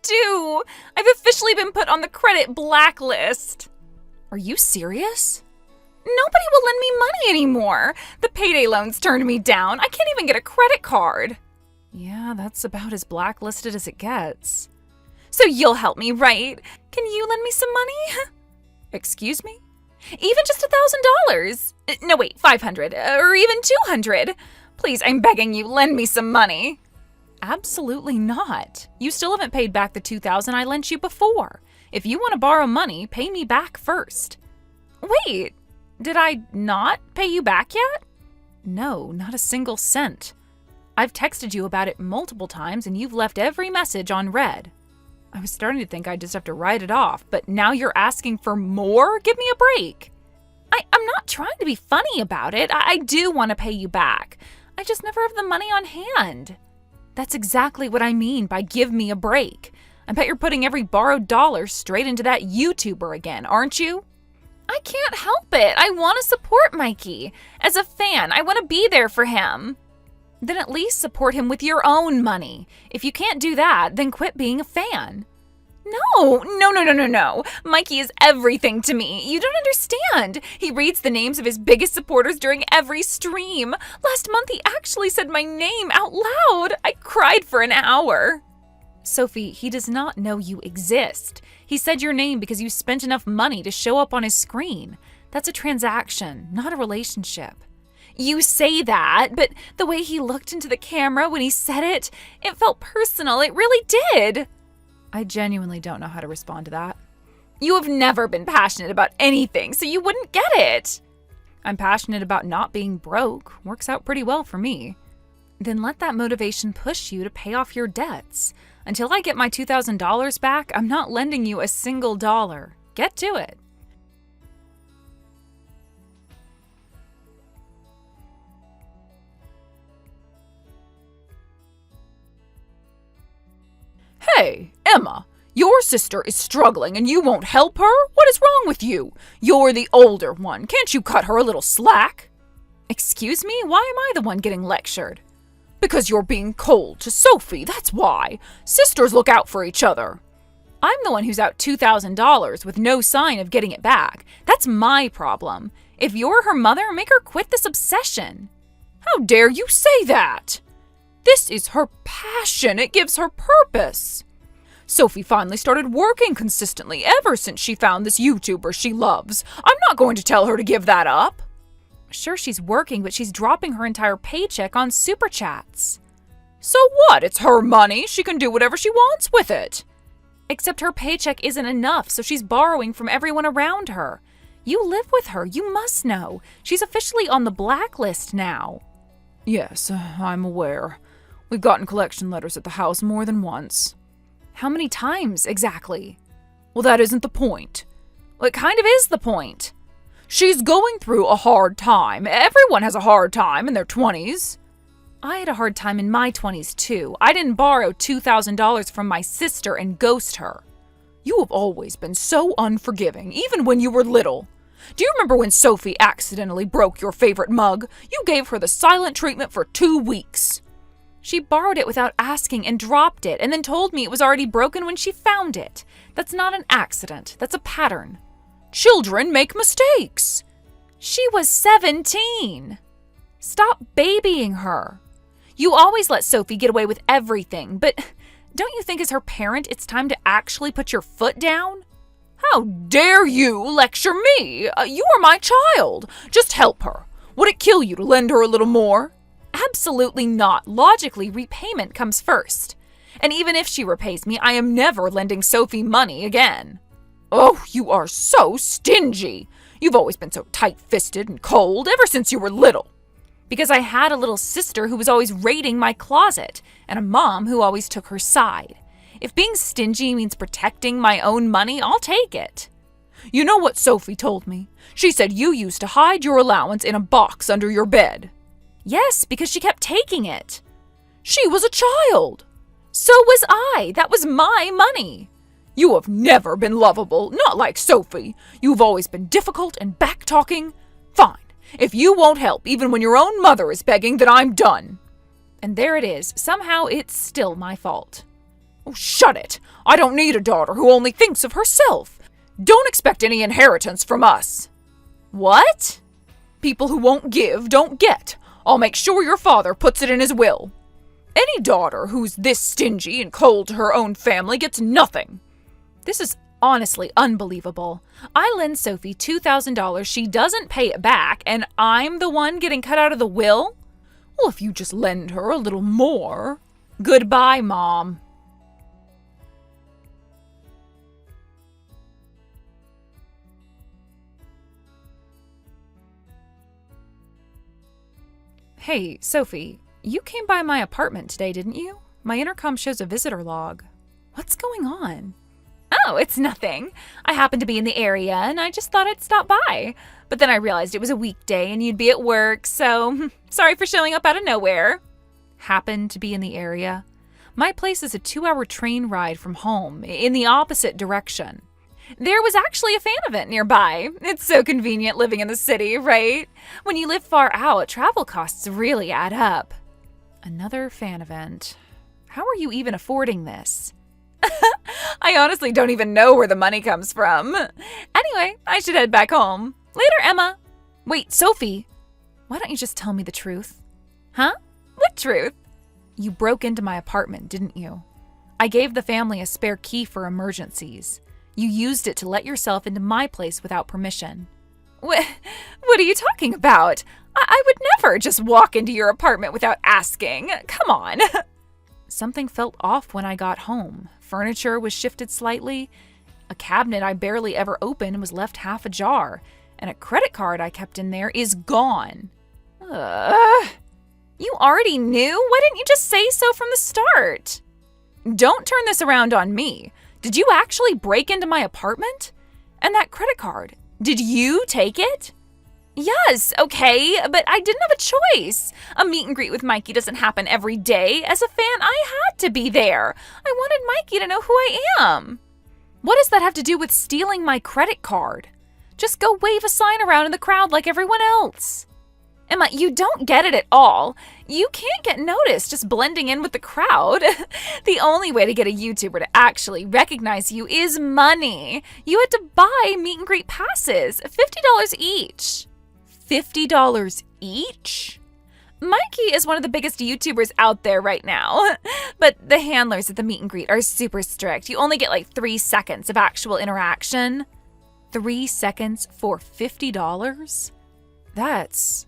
do? I've officially been put on the credit blacklist. Are you serious? Nobody will lend me money anymore. The payday loans turned me down. I can't even get a credit card. Yeah, that's about as blacklisted as it gets. So you'll help me, right? Can you lend me some money? Excuse me? Even just $1,000. No, wait, 500 or even 200. Please, I'm begging you, lend me some money. Absolutely not. You still haven't paid back the $2,000 I lent you before. If you want to borrow money, pay me back first. Wait, did I not pay you back yet? No, not a single cent. I've texted you about it multiple times and you've left every message on read. I was starting to think I'd just have to write it off, but now you're asking for more? Give me a break. I'm not trying to be funny about it. I do want to pay you back. I just never have the money on hand. That's exactly what I mean by give me a break. I bet you're putting every borrowed dollar straight into that YouTuber again, aren't you? I can't help it. I want to support Mikey. As a fan, I want to be there for him. Then at least support him with your own money. If you can't do that, then quit being a fan. No. Mikey is everything to me. You don't understand. He reads the names of his biggest supporters during every stream. Last month, he actually said my name out loud. I cried for an hour. Sophie, he does not know you exist. He said your name because you spent enough money to show up on his screen. That's a transaction, not a relationship. You say that, but the way he looked into the camera when he said it, it felt personal. It really did. I genuinely don't know how to respond to that. You have never been passionate about anything, so you wouldn't get it. I'm passionate about not being broke. Works out pretty well for me. Then let that motivation push you to pay off your debts. Until I get my $2,000 back, I'm not lending you a single dollar. Get to it. Hey, Emma, your sister is struggling and you won't help her? What is wrong with you? You're the older one. Can't you cut her a little slack? Excuse me? Why am I the one getting lectured? Because you're being cold to Sophie, that's why. Sisters look out for each other. I'm the one who's out $2,000 with no sign of getting it back. That's my problem. If you're her mother, make her quit this obsession. How dare you say that? This is her passion. It gives her purpose. Sophie finally started working consistently ever since she found this YouTuber she loves. I'm not going to tell her to give that up. Sure, she's working, but she's dropping her entire paycheck on super chats. So what? It's her money. She can do whatever she wants with it. Except her paycheck isn't enough, so she's borrowing from everyone around her. You live with her. You must know. She's officially on the blacklist now. Yes, I'm aware. We've gotten collection letters at the house more than once. How many times exactly? Well, that isn't the point. Well, it kind of is the point. She's going through a hard time. Everyone has a hard time in their 20s. I had a hard time in my 20s too. I didn't borrow $2,000 from my sister and ghost her. You have always been so unforgiving, even when you were little. Do you remember when Sophie accidentally broke your favorite mug? You gave her the silent treatment for 2 weeks. She borrowed it without asking and dropped it, and then told me it was already broken when she found it. That's not an accident. That's a pattern. Children make mistakes. She was 17. Stop babying her. You always let Sophie get away with everything, but don't you think as her parent it's time to actually put your foot down? How dare you lecture me? You are my child. Just help her. Would it kill you to lend her a little more? Absolutely not. Logically, repayment comes first. And even if she repays me, I am never lending Sophie money again. Oh, you are so stingy. You've always been so tight-fisted and cold ever since you were little. Because I had a little sister who was always raiding my closet, and a mom who always took her side. If being stingy means protecting my own money, I'll take it. You know what Sophie told me? She said you used to hide your allowance in a box under your bed. Yes, because she kept taking it. She was a child. So was I. That was my money. You have never been lovable, not like Sophie. You've always been difficult and back-talking. Fine. If you won't help, even when your own mother is begging, then I'm done. And there it is. Somehow it's still my fault. Oh, shut it! I don't need a daughter who only thinks of herself. Don't expect any inheritance from us. What? People who won't give don't get. I'll make sure your father puts it in his will. Any daughter who's this stingy and cold to her own family gets nothing. This is honestly unbelievable. I lend Sophie $2,000, she doesn't pay it back, and I'm the one getting cut out of the will? Well, if you just lend her a little more. Goodbye, Mom. Hey, Sophie, you came by my apartment today, didn't you? My intercom shows a visitor log. What's going on? Oh, it's nothing. I happened to be in the area and I just thought I'd stop by. But then I realized it was a weekday and you'd be at work, so sorry for showing up out of nowhere. Happened to be in the area? My place is a 2-hour train ride from home, in the opposite direction. There was actually a fan event nearby. It's so convenient living in the city, right? When you live far out, travel costs really add up. Another fan event. How are you even affording this? I honestly don't even know where the money comes from. Anyway, I should head back home. Later, Emma. Wait, Sophie. Why don't you just tell me the truth? Huh? What truth? You broke into my apartment, didn't you? I gave the family a spare key for emergencies. You used it to let yourself into my place without permission. What are you talking about? I would never just walk into your apartment without asking. Come on. Something felt off when I got home. Furniture was shifted slightly. A cabinet I barely ever opened was left half ajar. And a credit card I kept in there is gone. You already knew? Why didn't you just say so from the start? Don't turn this around on me. Did you actually break into my apartment? And that credit card, did you take it? Yes, okay, but I didn't have a choice. A meet and greet with Mikey doesn't happen every day. As a fan, I had to be there. I wanted Mikey to know who I am. What does that have to do with stealing my credit card? Just go wave a sign around in the crowd like everyone else. Emma, you don't get it at all. You can't get noticed just blending in with the crowd. The only way to get a YouTuber to actually recognize you is money. You had to buy meet and greet passes, $50 each. $50 each? Mikey is one of the biggest YouTubers out there right now. But the handlers at the meet and greet are super strict. You only get like 3 seconds of actual interaction. 3 seconds for $50? That's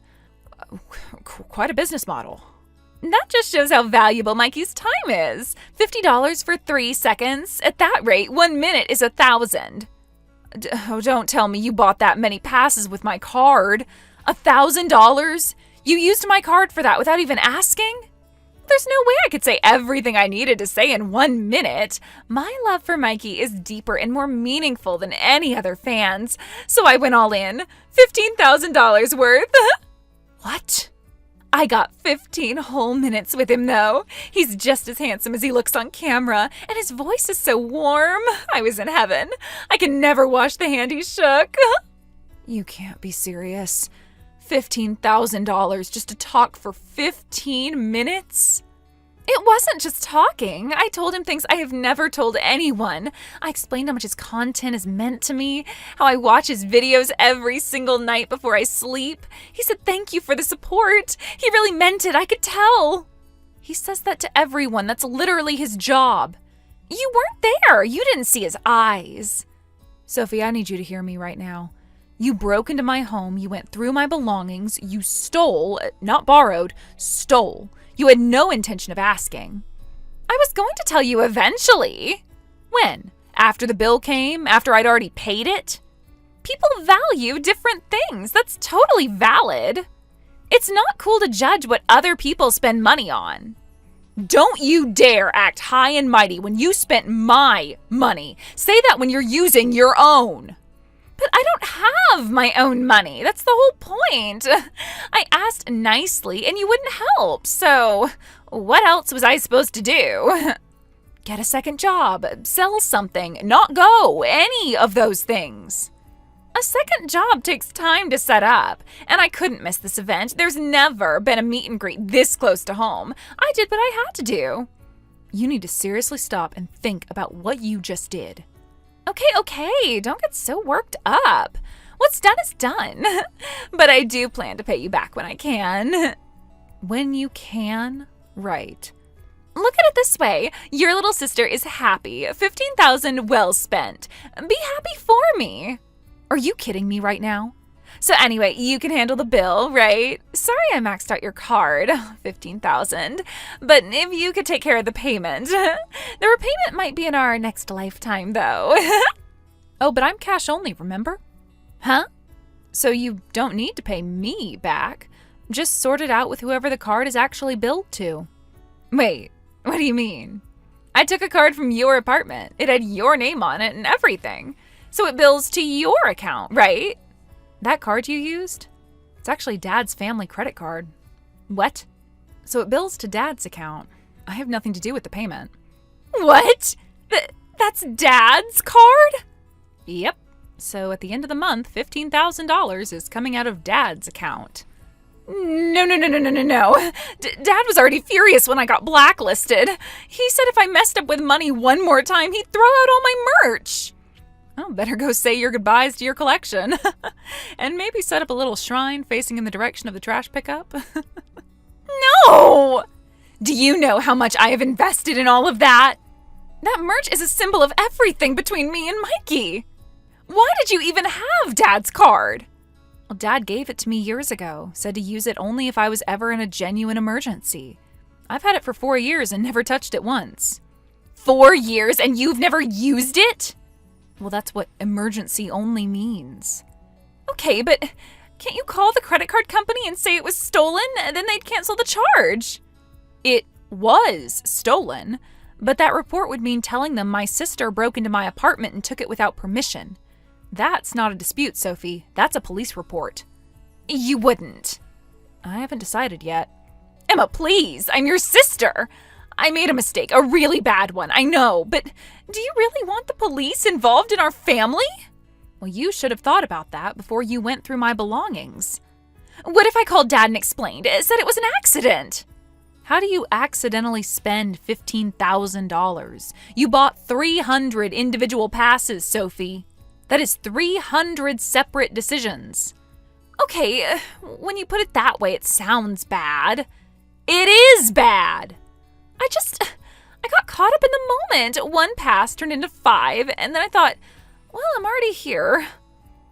quite a business model. That just shows how valuable Mikey's time is. $50 for 3 seconds. At that rate, 1 minute is $1,000. Oh, don't tell me you bought that many passes with my card. $1,000? You used my card for that without even asking? There's no way I could say everything I needed to say in 1 minute. My love for Mikey is deeper and more meaningful than any other fans. So I went all in. $15,000 worth. What? I got 15 whole minutes with him, though. He's just as handsome as he looks on camera, and his voice is so warm. I was in heaven. I can never wash the hand he shook. You can't be serious. $15,000 just to talk for 15 minutes? It wasn't just talking. I told him things I have never told anyone. I explained how much his content is meant to me, how I watch his videos every single night before I sleep. He said thank you for the support. He really meant it, I could tell. He says that to everyone. That's literally his job. You weren't there. You didn't see his eyes. Sophie, I need you to hear me right now. You broke into my home, you went through my belongings, you stole, not borrowed, stole. You had no intention of asking. I was going to tell you eventually. When? After the bill came? After I'd already paid it? People value different things. That's totally valid. It's not cool to judge what other people spend money on. Don't you dare act high and mighty when you spent my money. Say that when you're using your own. But I don't have my own money. That's the whole point. I asked nicely and you wouldn't help. So what else was I supposed to do? Get a second job, sell something, not go, any of those things. A second job takes time to set up, and I couldn't miss this event. There's never been a meet and greet this close to home. I did what I had to do. You need to seriously stop and think about what you just did. Okay, don't get so worked up. What's done is done. But I do plan to pay you back when I can. When you can? Right. Look at it this way. Your little sister is happy. 15,000 well spent. Be happy for me. Are you kidding me right now? So anyway, you can handle the bill, right? Sorry I maxed out your card, 15,000. But if you could take care of the payment. The repayment might be in our next lifetime, though. Oh, but I'm cash only, remember? Huh? So you don't need to pay me back. Just sort it out with whoever the card is actually billed to. Wait, what do you mean? I took a card from your apartment. It had your name on it and everything. So it bills to your account, right? That card you used? It's actually Dad's family credit card. What? So it bills to Dad's account. I have nothing to do with the payment. What? That's Dad's card? Yep. So at the end of the month, $15,000 is coming out of Dad's account. No. Dad was already furious when I got blacklisted. He said if I messed up with money one more time, he'd throw out all my merch. Oh, better go say your goodbyes to your collection. And maybe set up a little shrine facing in the direction of the trash pickup. No! Do you know how much I have invested in all of that? That merch is a symbol of everything between me and Mikey. Why did you even have Dad's card? Well, Dad gave it to me years ago, said to use it only if I was ever in a genuine emergency. I've had it for 4 years and never touched it once. 4 years and you've never used it? Well, that's what emergency only means. Okay, but can't you call the credit card company and say it was stolen? Then they'd cancel the charge. It was stolen, but that report would mean telling them my sister broke into my apartment and took it without permission. That's not a dispute, Sophie. That's a police report. You wouldn't. I haven't decided yet. Emma, please. I'm your sister. I made a mistake, a really bad one, I know, but do you really want the police involved in our family? Well, you should have thought about that before you went through my belongings. What if I called Dad and explained? Said it was an accident? How do you accidentally spend $15,000? You bought 300 individual passes, Sophie. That is 300 separate decisions. Okay, when you put it that way, it sounds bad. It is bad! I got caught up in the moment. 1 pass turned into 5, and then I thought, well, I'm already here.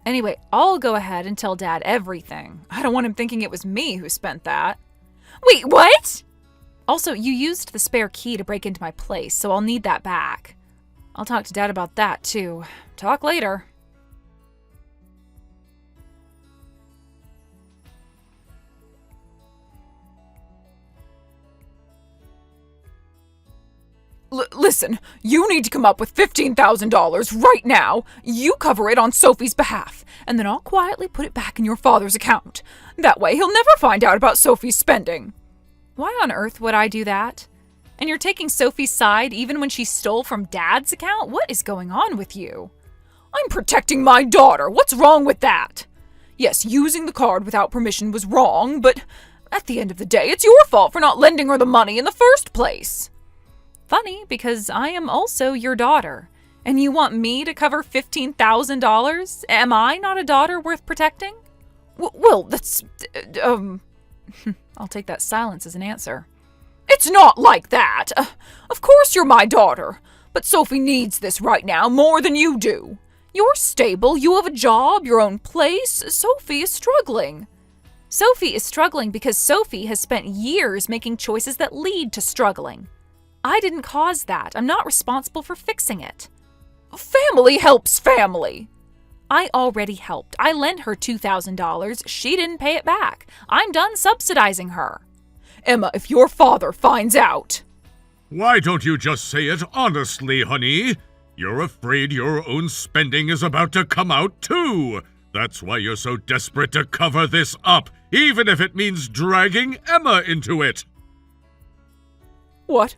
Anyway, I'll go ahead and tell Dad everything. I don't want him thinking it was me who spent that. Wait, what? Also, you used the spare key to break into my place, so I'll need that back. I'll talk to Dad about that, too. Talk later. Listen, you need to come up with $15,000 right now. You cover it on Sophie's behalf, and then I'll quietly put it back in your father's account. That way he'll never find out about Sophie's spending. Why on earth would I do that? And you're taking Sophie's side even when she stole from Dad's account? What is going on with you? I'm protecting my daughter. What's wrong with that? Yes, using the card without permission was wrong, but at the end of the day, it's your fault for not lending her the money in the first place. Funny, because I am also your daughter. And you want me to cover $15,000? Am I not a daughter worth protecting? Well, that's... I'll take that silence as an answer. It's not like that. Of course you're my daughter. But Sophie needs this right now more than you do. You're stable, you have a job, your own place. Sophie is struggling. Sophie is struggling because Sophie has spent years making choices that lead to struggling. I didn't cause that. I'm not responsible for fixing it. Family helps family. I already helped. I lent her $2,000. She didn't pay it back. I'm done subsidizing her. Emma, if your father finds out... Why don't you just say it honestly, honey? You're afraid your own spending is about to come out too. That's why you're so desperate to cover this up, even if it means dragging Emma into it. What?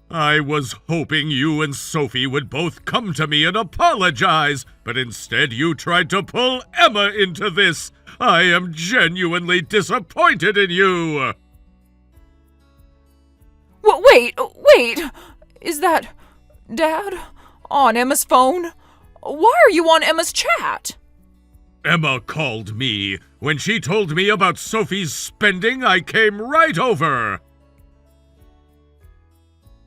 I was hoping you and Sophie would both come to me and apologize, but instead you tried to pull Emma into this. I am genuinely disappointed in you. What Wait. Is that Dad? On Emma's phone? Why are you on Emma's chat? Emma called me. When she told me about Sophie's spending, I came right over.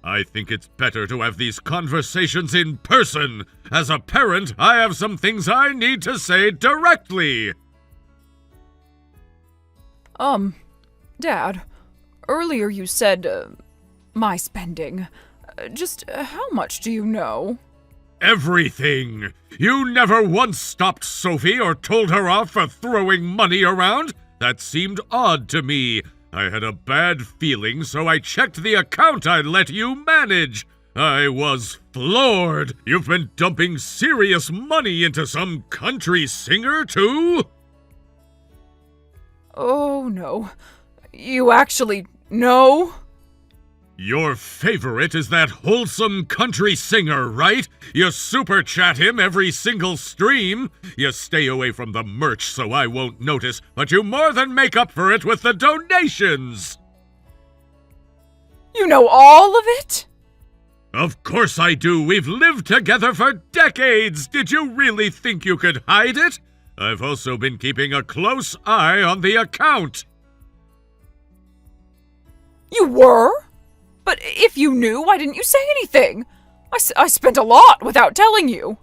I think it's better to have these conversations in person. As a parent, I have some things I need to say directly. Dad, earlier you said, my spending. Just how much do you know? Everything. You never once stopped Sophie or told her off for throwing money around. That seemed odd to me. I had a bad feeling, so I checked the account I'd let you manage. I was floored. You've been dumping serious money into some country singer, too? Oh, no. You actually know? Your favorite is that wholesome country singer, right? You super chat him every single stream. You stay away from the merch so I won't notice, but you more than make up for it with the donations. You know all of it? Of course I do. We've lived together for decades. Did you really think you could hide it? I've also been keeping a close eye on the account. You were? But if you knew, why didn't you say anything? I spent a lot without telling you.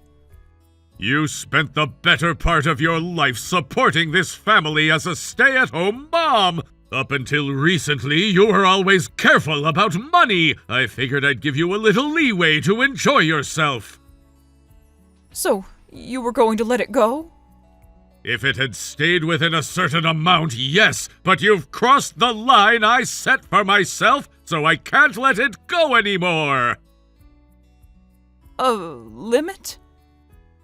You spent the better part of your life supporting this family as a stay-at-home mom. Up until recently, you were always careful about money. I figured I'd give you a little leeway to enjoy yourself. So, you were going to let it go? If it had stayed within a certain amount, yes, but you've crossed the line I set for myself, so I can't let it go anymore. A limit?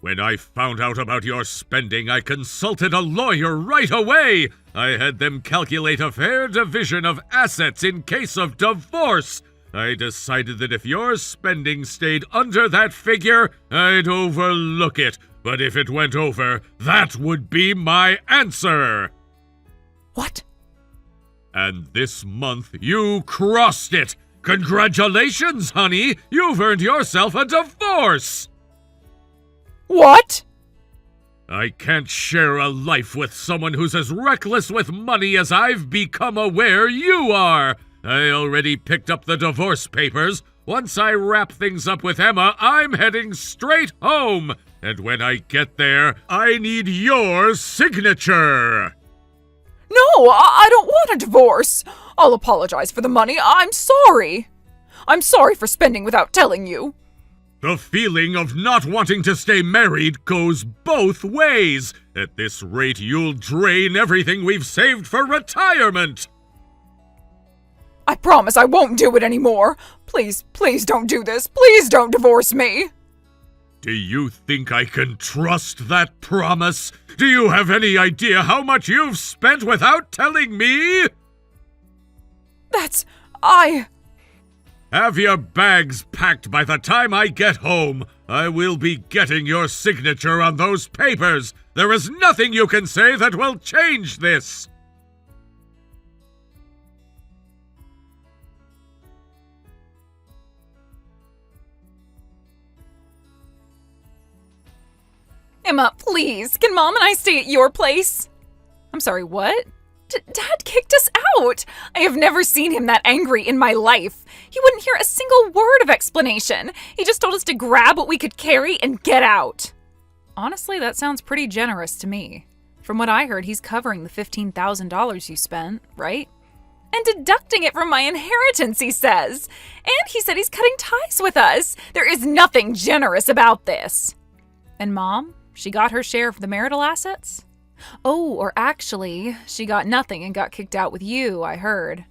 When I found out about your spending, I consulted a lawyer right away. I had them calculate a fair division of assets in case of divorce. I decided that if your spending stayed under that figure, I'd overlook it. But if it went over, that would be my answer. What? And this month, you crossed it. Congratulations, honey. You've earned yourself a divorce. What? I can't share a life with someone who's as reckless with money as I've become aware you are. I already picked up the divorce papers. Once I wrap things up with Emma, I'm heading straight home. And when I get there, I need your signature. No, I don't want a divorce. I'll apologize for the money. I'm sorry. I'm sorry for spending without telling you. The feeling of not wanting to stay married goes both ways. At this rate, you'll drain everything we've saved for retirement. I promise I won't do it anymore. Please don't do this. Please don't divorce me. Do you think I can trust that promise? Do you have any idea how much you've spent without telling me? Have your bags packed by the time I get home. I will be getting your signature on those papers. There is nothing you can say that will change this. Emma, please, can Mom and I stay at your place? I'm sorry, what? Dad kicked us out! I have never seen him that angry in my life. He wouldn't hear a single word of explanation. He just told us to grab what we could carry and get out. Honestly, that sounds pretty generous to me. From what I heard, he's covering the $15,000 you spent, right? And deducting it from my inheritance, he says. And he said he's cutting ties with us. There is nothing generous about this. And Mom? She got her share of the marital assets? Oh, or actually, she got nothing and got kicked out with you, I heard.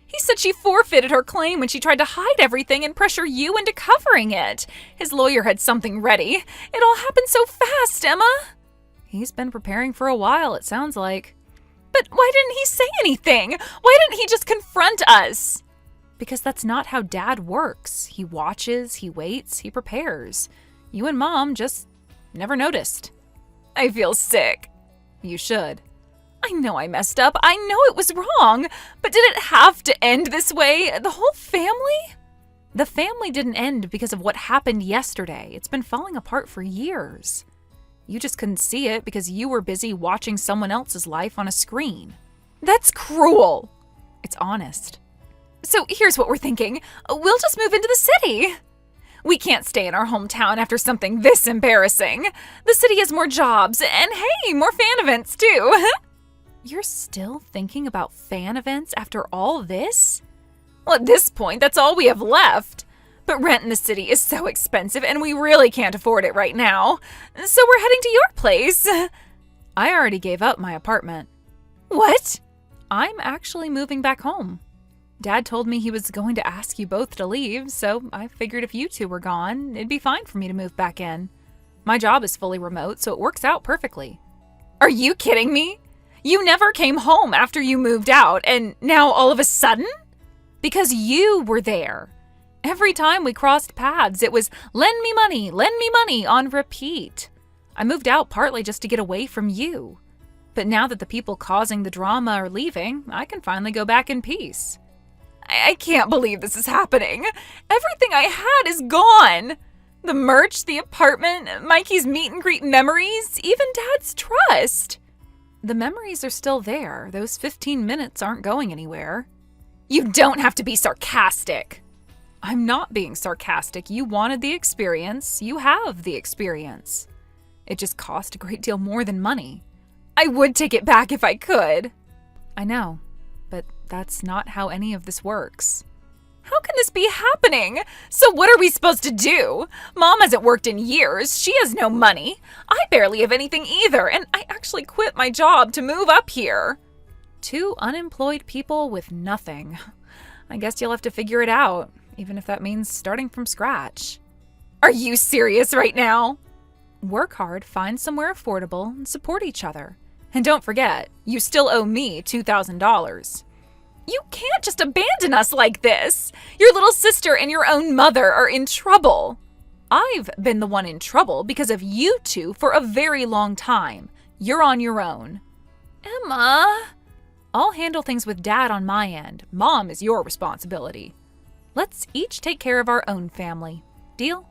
He said she forfeited her claim when she tried to hide everything and pressure you into covering it. His lawyer had something ready. It all happened so fast, Emma. He's been preparing for a while, it sounds like. But why didn't he say anything? Why didn't he just confront us? Because that's not how Dad works. He watches, he waits, he prepares. You and Mom just never noticed. I feel sick. You should. I know I messed up. I know it was wrong. But did it have to end this way? The whole family? The family didn't end because of what happened yesterday. It's been falling apart for years. You just couldn't see it because you were busy watching someone else's life on a screen. That's cruel. It's honest. So here's what we're thinking. We'll just move into the city. We can't stay in our hometown after something this embarrassing. The city has more jobs, and hey, more fan events too. You're still thinking about fan events after all this? Well, at this point, that's all we have left. But rent in the city is so expensive, and we really can't afford it right now. So we're heading to your place. I already gave up my apartment. What? I'm actually moving back home. Dad told me he was going to ask you both to leave, so I figured if you two were gone, it'd be fine for me to move back in. My job is fully remote, so it works out perfectly. Are you kidding me? You never came home after you moved out, and now all of a sudden? Because you were there. Every time we crossed paths, it was lend me money on repeat. I moved out partly just to get away from you. But now that the people causing the drama are leaving, I can finally go back in peace. I can't believe this is happening. Everything I had is gone. The merch, the apartment, Mikey's meet and greet memories, even Dad's trust. The memories are still there. Those 15 minutes aren't going anywhere. You don't have to be sarcastic. I'm not being sarcastic. You wanted the experience. You have the experience. It just cost a great deal more than money. I would take it back if I could. I know, but that's not how any of this works. How can this be happening? So what are we supposed to do? Mom hasn't worked in years. She has no money. I barely have anything either, and I actually quit my job to move up here. 2 unemployed people with nothing. I guess you'll have to figure it out, even if that means starting from scratch. Are you serious right now? Work hard, find somewhere affordable, and support each other. And don't forget, you still owe me $2,000. You can't just abandon us like this. Your little sister and your own mother are in trouble. I've been the one in trouble because of you two for a very long time. You're on your own. Emma. I'll handle things with Dad on my end. Mom is your responsibility. Let's each take care of our own family. Deal?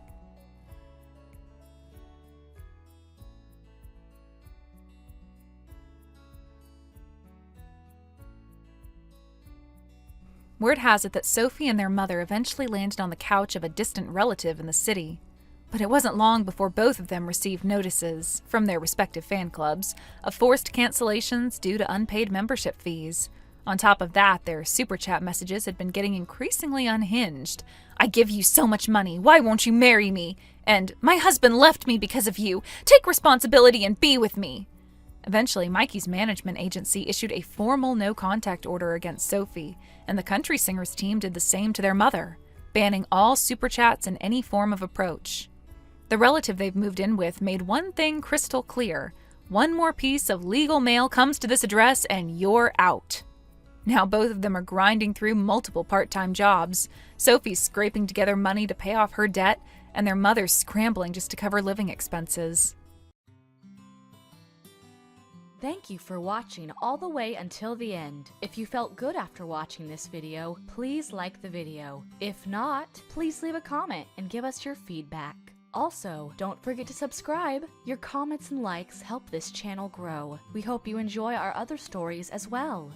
Word has it that Sophie and their mother eventually landed on the couch of a distant relative in the city. But it wasn't long before both of them received notices, from their respective fan clubs, of forced cancellations due to unpaid membership fees. On top of that, their super chat messages had been getting increasingly unhinged. I give you so much money, why won't you marry me? And my husband left me because of you. Take responsibility and be with me. Eventually, Mikey's management agency issued a formal no-contact order against Sophie, and the country singers team did the same to their mother, banning all super chats and any form of approach. The relative they've moved in with made one thing crystal clear. One more piece of legal mail comes to this address and you're out. Now both of them are grinding through multiple part-time jobs. Sophie's scraping together money to pay off her debt, and their mother's scrambling just to cover living expenses. Thank you for watching all the way until the end. If you felt good after watching this video, please like the video. If not, please leave a comment and give us your feedback. Also, don't forget to subscribe. Your comments and likes help this channel grow. We hope you enjoy our other stories as well.